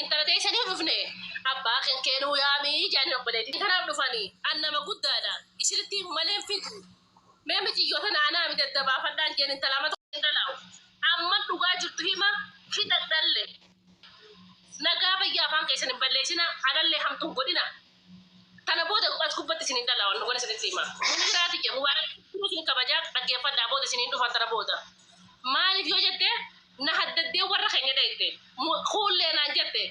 انت لا تيسني بفني اباك ان كانوا يامي جانب بلدي كان دفاني انا ما قد انا اشرتي مالين فيكو ما متي يوتنا انا متدبا فدان جن انت لما تندلاو اما دغا جرتهما في تدل نغا بيا فان كيسن بلسنا على اللي حمتو غدنا تانا بودا اسكوبت سنين دلاو نغنا سنين تيما من راتي كي مبارك سنين كباجا دغه فدا بودا سنين دو فتره بودا مالي فيوجته نحدد ورا خنيا دايته خول لنا جته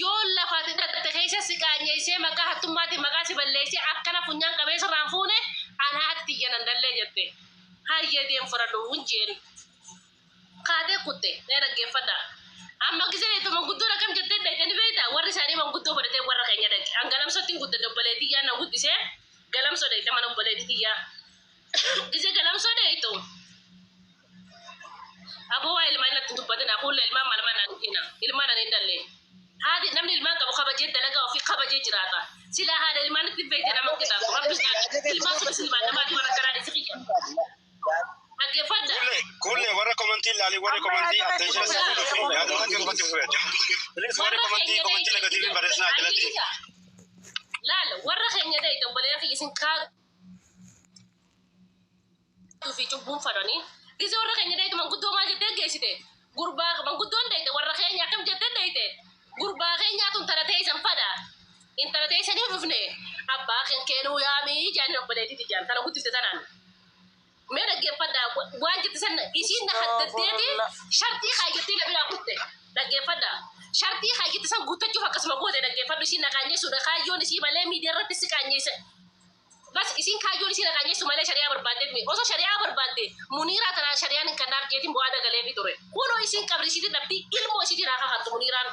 يولا فاتت تخيش سكاني شيء ما كهت ماتي ما كاسب الليسي أكنا فنيان كبيس رانفونه أنا هاتي جنان دلله جته هاي يدين فرادو ونجيري كاده كته نرا جفدا أما كسر itu mengkudu rakam jette daytani beda warri sari mengkudu berarti warra kayaknya dek anggalam so ting kudu dobeleti ya na kudu se galam so dayta mana dobeleti ya kise galam so deh itu abu wa ilma ina tuntu badana kullu ilma malama na dina ilma na nindalle هذه نمن الماء كم خبجة دلقة وفي خبجة جراتا سلا هذا الماء نتبعه أنا ممكن أقول رب الماء بس الماء ما دي مرة كلام يسقيك أكيد فدا كل ورا كومنتي اللي ورا كومنتي أتجلس أقول فيه هذا ما تقول تفوت ليش ورا كومنتي لقديم برسنا دلتي لا ورا خيني ده يتقبل يا أخي يسين كار في جبون فراني إذا ورا خيني ده يتمنى قدوم ما جت جيسي ده غربا من قدوم ده ورا خيني كم جت ده يته غرباغين ياتون ترتي زنفدا ان ترتي سني بفني اباخن كانوا يامي جانب بلدي تجان ترى قلت تتنان ميرا جفدا واجت سن يسين حددتي شرطي حاجتي لبلا قلت لا جفدا شرطي حاجتي سن قلت جو فكس مغود لا جفدا سين كاني سو خايو نسي مالي مي درت سكاني بس يسين خايو نسي كاني سو مالي شريعه بربادت مي اوسو شريعه بربادت منيره ترى شريعه كنار جيتي بوادا غلي في توري كونو يسين قبل سيدي دبتي علمو سيدي راخا خط منيران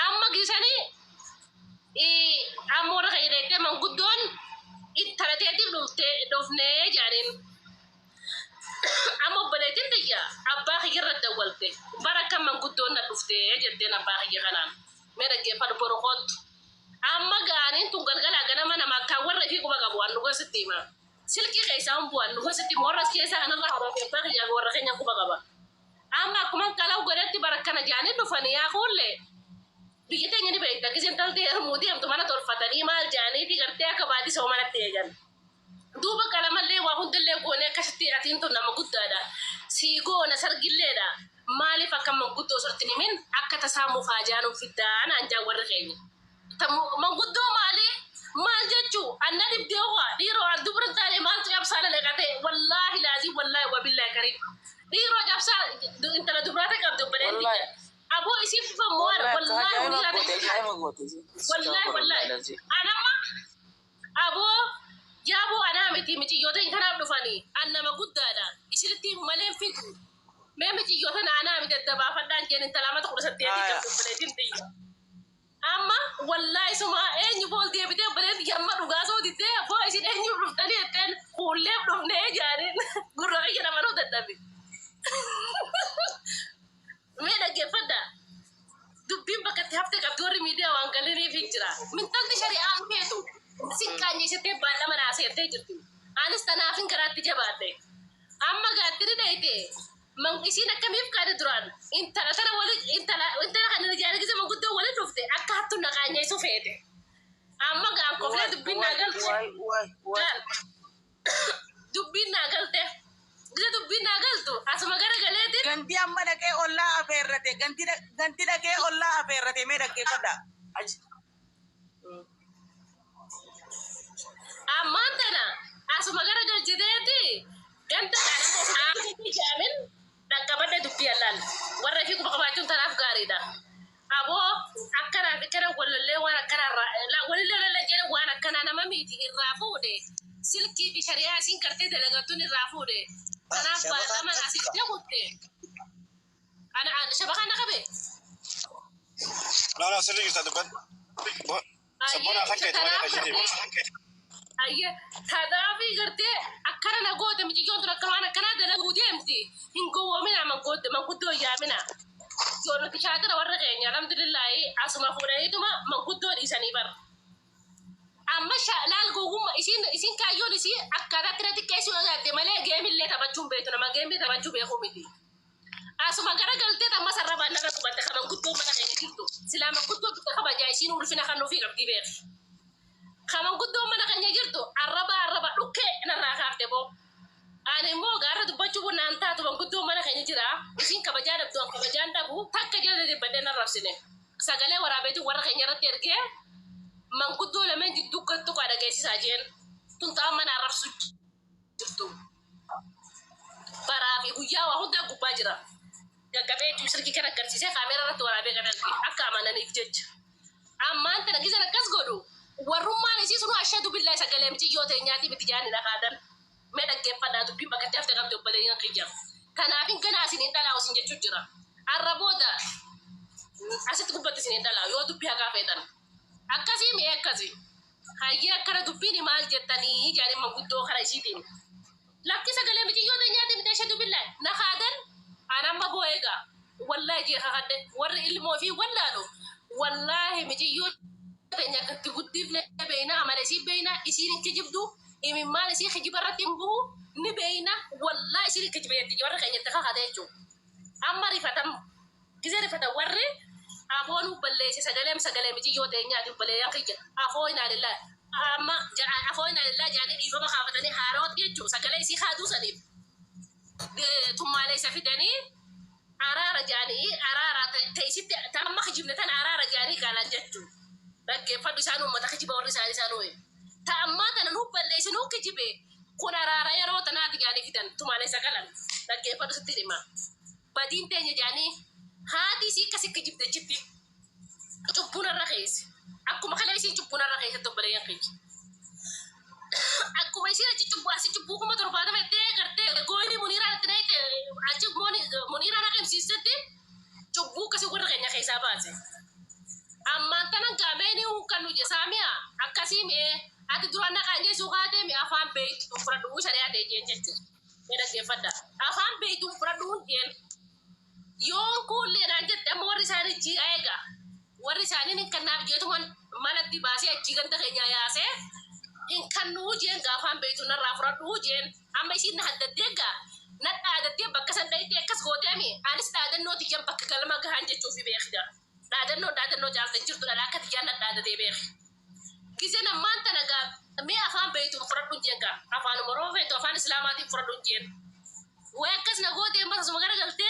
أما جسني أمور غيرك من قدون التردد دفنة جارين أما بلدين تيجا أبا خير الدولتي بركة من قدون دفته جدنا أبا خير خنام مرجع فالبرخوت أما جارين تقول أنا ما كور فيكم بقبوان نقول ستيما سلكي خيسان بوان نقول ستي مرة كيسا أنا الله ربي أبا خير ورا خير نقول بقبا أما كمان كلاو قرأت بركة نجاني دفني يا خولة بيجي تاني بيت لكن إنت تلتي رمودي أم تمانا تورفتني مال جاني تي كرتي أكبادي سومانا تيجان دوبا كلام اللي واحد اللي يقولنا كشتي أتين تونا مقدة دا سيجو نسر جلدا مالي فكم مقدة صرتني من أكتر سامو فاجانو في الدان أنجا ورغيني تم مقدة مالي مال جتشو أنا نبدأوا ديرو عند دبر تاني مال تجاب سالة لقته والله لازم والله وبالله كريم ديرو جاب سالة أنت لا دبرتك أبدو بدين أبو يسيف فموار والله والله أنا ما أبو جابو أنا متي يوتين كنا بنفاني أنا ما قد أنا إشرتي ملين فيكو ما متي يوتين أنا متدبا فدان كين أنت لما تقول ستي أديك تي أما والله سما إني بول دي بدي بدي يما رجاسو دي تي أبو يسيف إني بفتني أتين كله بنفني جارين قرّي أنا ما رو تدبي مين أجفدا دبين بكتي هفتك أبدوري ميديا وانقلني فيكترا من تلت شريعة ميتو سكاني ستة بالا من عسيرتي جرتي أنا استنافين كرات جباتي أما قاتري دايتي من إسينا كم يفكر دران إنت لا ترى ولا خلنا نجاري كذا ما قد ولا شفته أكهتو نقاني سوفيته أما قام كفلا دبين ناقلت دبين ناقلته Dia tuh binagal tuh, asma gara-gara itu. Ganti amma dah ke Allah aperate, ganti dah ke Allah aperate, mereka ke pada. Aman tanah, asma gara-gara jadi itu. Ganti tanah mau jamin, dan kapan dia tuh pialan. Warna fiku pakai baju tanah garida. Abo, akara walalle wana akara la walalle jadi wana kana nama miti irafu deh. Silki di syariah singkarte delegatun irafu deh. أنا أنا أسيب تقولي أنا شبكة أنا كبي لا سليك تدبر سبورة خكيت ولا كجدي أيه هذا في قرتي أكرنا قوة ميجي جون ترى كمان كندا لا قوة متي هنقوة منا من قوة يا منا جون تشاكر ورقين الحمد لله أسمع فوري توما من قوة إنساني بر أما شلال قوم إسين كايون إسي أكذا ترى تكيسون هذا ملأ جيم اللي تبجون بيتنا ما جيم تبجون بيخو مدي asuma gara galte ta masarra ba na ko batta kaman guddo mana kay kirto silama guddo ta kaba jay sinu rufina kanu fi qabdi beer kaman guddo mana kay jirto araba dukke na rakafte bo ane mo gara du baccu nan ta to guddo mana kay jira isin kaba jada do kaba janda bu takka jada de badena rafsine sagale warabetu warra kay nyara terge man guddo le men jiddu ko to kada gay sisajen tun ta mana rafsu jirto para bi guyya wa hudda gubajira gabe tu sirki kana gartise kamera ra to warabe kana akka mana ni jej amma anta nagiza na kasgodo warumma ne si sunu ashadu billahi sagale mti yote nyati bitijani na kadan meda ke fada du bimba ka tafta kam to bale yan khijam kana fin kana sinin dala wasin je tujira araboda asit gubbati sinin dala yo du biya ka fetan akasi me akasi hayya kara du bini mal jetani jani maguddo kharajidin lakki sagale mti yote nyati bi ashadu billahi na kadan ana maboyega wallahi je khade war ilmo fi wallalo wallahi mti yote nyakati guddifne beena amale si beena isirin kijibdu imi mali si khijibarati mbu ni beena wallahi isirin kijibati jawar kanya ta khadejo amari fatam gizere fata warre abonu balle si sagale mti yote nyati balle yakija afoina lillahi amma jaa afoina lillahi jani di fama khafatani harot yejo sagale si khadu sanib tumale safidani arara jani arara taysit tamma khijibnatan arara jani kala jettu bakke fadu sanu mata khijiba warri sani sanu ta amma tan nu balle sinu khijibe kuna arara yaro tanati jani fidan tumale sakalan bakke fadu sitirima badin tenya jani hadi si kasi khijibde jitti cubbuna rakhis akuma khala si cubbuna rakhis to bare yakij akuma si ra cubbu kuma to bada mete karte goini munira tnete aji munira rakhim si sette cubbu kasi warra kenya khisa base amma tanan gameni ukanu je samia akasi me ati durana kanje sukate me afam be to fradu sharia de jenjete meda ke fada afam be to fradu jen yon kulle na jette mo wari sari ji aiga wari sani ni kanna je to man malati basi aji ganta kenya yase in kanu jen ga afam be to na rafradu jen amma shi na haddadega na dadate bakasan dai te kas gote mi anis dadan no ti jam bakka kalma ga hanje to fi be khida dadan no jalta jirtu da kat janna dadade be kizena manta naga me afam be to fradun jenga afan moro fe to afan islamati fradun jen wekas na gote mas magara galte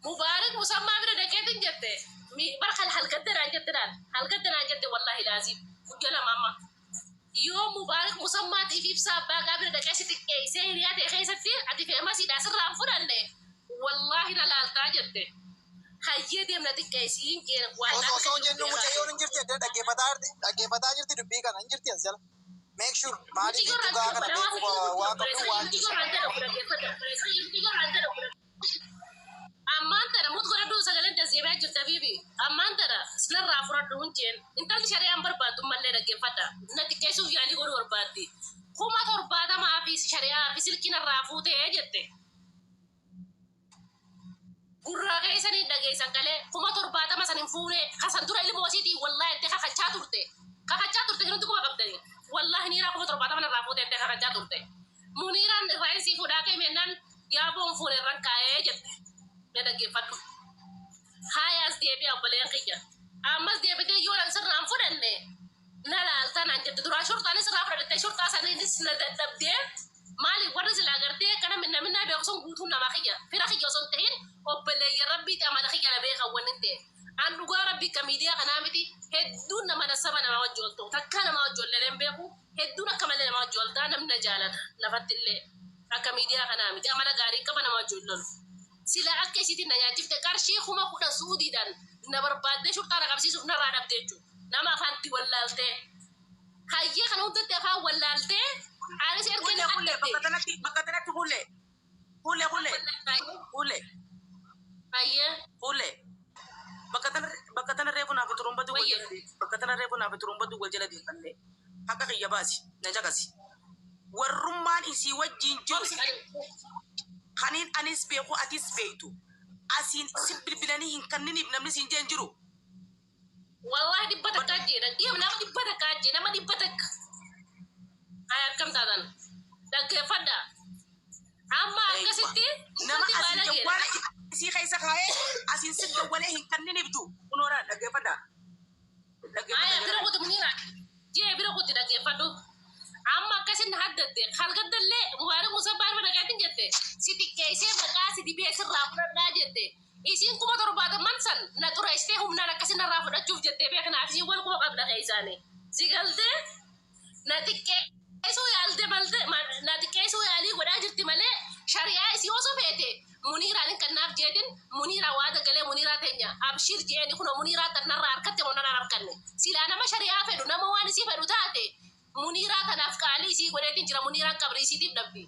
mubarak musamma bi da ketin jette mi barkal halkadana jette wallahi lazim kujala mama yo mubarak musamma ti fi sabba gabir da kasiti ke sayriya de khaysati ati fe masi da sirran fudanne wallahi la lalta jette hayye dem na tikaysin ke wala so jennu mu tayo njirti de dage bata jirti dubbi kan njirti asal make sure mari di tuga kana be ko wa ka du wa amanta da mut goradu sagalen da zeba jirta bibi amanta da snar rafuradu hunjen intal shari'a ambar batu malle da ke fata na tikaysu yani goru orbati kuma torbada ma fi shari'a fi silkina rafute jette gurra gaisani dagaisan kale kuma torbada masanin fune kasan dura ilmo wasiti wallahi te kaka chaturte hindu kuma qabdani wallahi nira kuma torbada mana rafute te kaka chaturte muniran raisi fuda ke menan ya bon fune rankae jette meda ge fatu hayas de bi abale yankiya amas de be yoran sarram fudanne nala altana jette dura shurta ni sarra fada te shurta sanin sina dabde mali warzi la garte kana minna be son gutu na makiya fira kiyo son tehin obele ya rabbi ta mala kiya be khawaninte andu go rabbi kamidiya kana miti hedduna mana sabana ma wajolto takana ma wajolle lembe ku hedduna kamale ma wajolta namna jalata lafatille akamidiya kana miti amala gari kabana ma wajollon sila akke siti na nyatifte karshi khuma kuda sudi dan na barbade shurta na kabsi sufna rada teju nama fanti wallalte hayye kana udde fa wallalte ana ser kene Hule, bakatana hule. hayye Hule. Bakatana refu na fiturumba du wajeladi. Bakatana refu na fiturumba du wajeladi kanne. Haka kiyya basi, na jagasi. Warrumman isi wajjin josi. Kanin anis beeku atis beetu. Asin sibilbilani hin kannini namni sin jenjiru. wallahi dibbata kajjena nama dibbata kajje nama dibbata ayar kam tadan dagge fadda amma akasitti Nama asin jawwala si kaysa kaya asin sidda wala hin kannin ibdu kunora dhaggeeffadha bira kuti munira jee bira kuti dhaggeeffadhu amma akkasin haddatte halgaddallee mubarak musabbaan madaqaatin jette si xiqqeessee maqaa si dibee sirraa fudhadhaa jette isiin 7,000 san na xureessitee humnaan akkasin irraa fudhachuuf jettee beeknaaf isiin wal quba qabda isaanii si galtee na xiqqeessuu yaalte malte na xiqqeessuu yaalii godhaa jirti malee shari'aa isii osoo feete muniiraan hin kannaaf jeetin muniiraa waa dagalee muniiraa teenya abshir jeeni kuno muniiraa tanarraa harkatte monanaan harkanne silaa nama shari'aa fedhu nama waan isii fedhu taate muniiraa tanaaf qaalii isii godheetin jira muniiraan qabri isiitiif dhabbi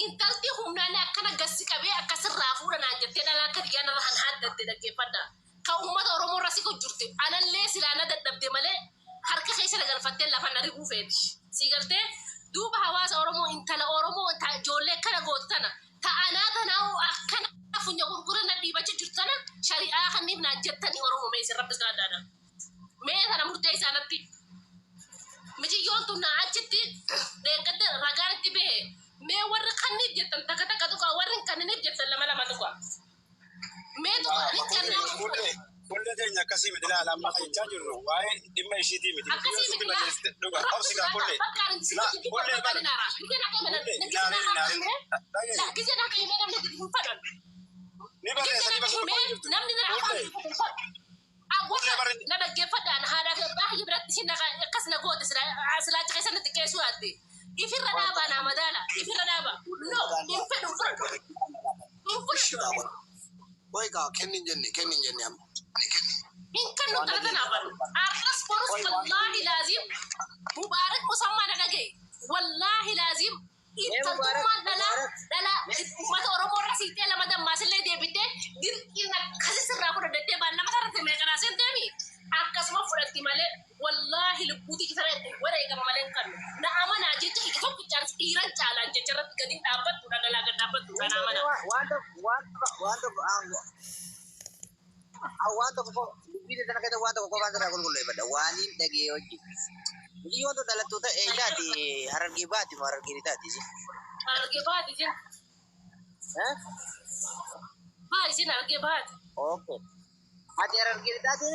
intalti humnaan akkana gassi qabee akkasirraa fuudhanaan jettee dhalaa akka diyaanarra han haddatte dhaggeeffadha ka ummata oromoo irra si gojjurte anallee silaa na dadhabde malee harka keessa nagalfattee lafa na ribuu feeti si galtee duuba hawaasa oromoo intala oromoo ijoollee kana gootu tana ta'anaa tanaa akkana funya gurgurana dhiibacha jirtana shari'aa kanniif naan jettanii oromoo meessin rabbis gaadhaadha mee kana murtee isaanatti mijiyyoon tun naa achitti deeggadde ragaan itti bahe mee warri kanniif jettan takka takka tuqa warri kanniniif jettan lama tuqa mee tuqa ni kannaa Kulle teenya akkasii miti laala amma jechaa jirru waa'ee dhimma ishiitii miti. akkasii miti dhuga obsigaa kulle. Ni barreessa ni barreessa. namni na dhaggeeffadhaan haadhaa fi abbaa hiyya biratti isin akkas na goote silaacha keessa natti qeessuu yaadde ifirra dhaabaa naa madaala ifirra dhaabaa no hin fedhu fudhadhu Waiga kennin jenne amma. إن كانوا ثلاثة نفر أرس فرس والله لازم مبارك مسمى نلاقي والله لازم إنت تما دلا ما تورمو راسيتي لما دم ما سلي دي بيته دير إنك خسيس الرابور دتة بان لما ترى تمي كنا سنتمي أكاس ما فرقتي ماله والله لبودي كثر ولا يكمل مالين كانوا نعم أنا جيت إكتب كجانس إيران جالان جرت كدين دابت ولا دابت ولا نعم أنا Awaan tokko bibbiin sana keessa waan tokko qofaan sana qulqullee badda waaniin dhagee hojii. Biyyi wantoota dhalattoota eeyyaati harargee baati moo harargee taati isin? Harargee baati isin. Haa isin harargee baati. Okay. Ati harargee taati?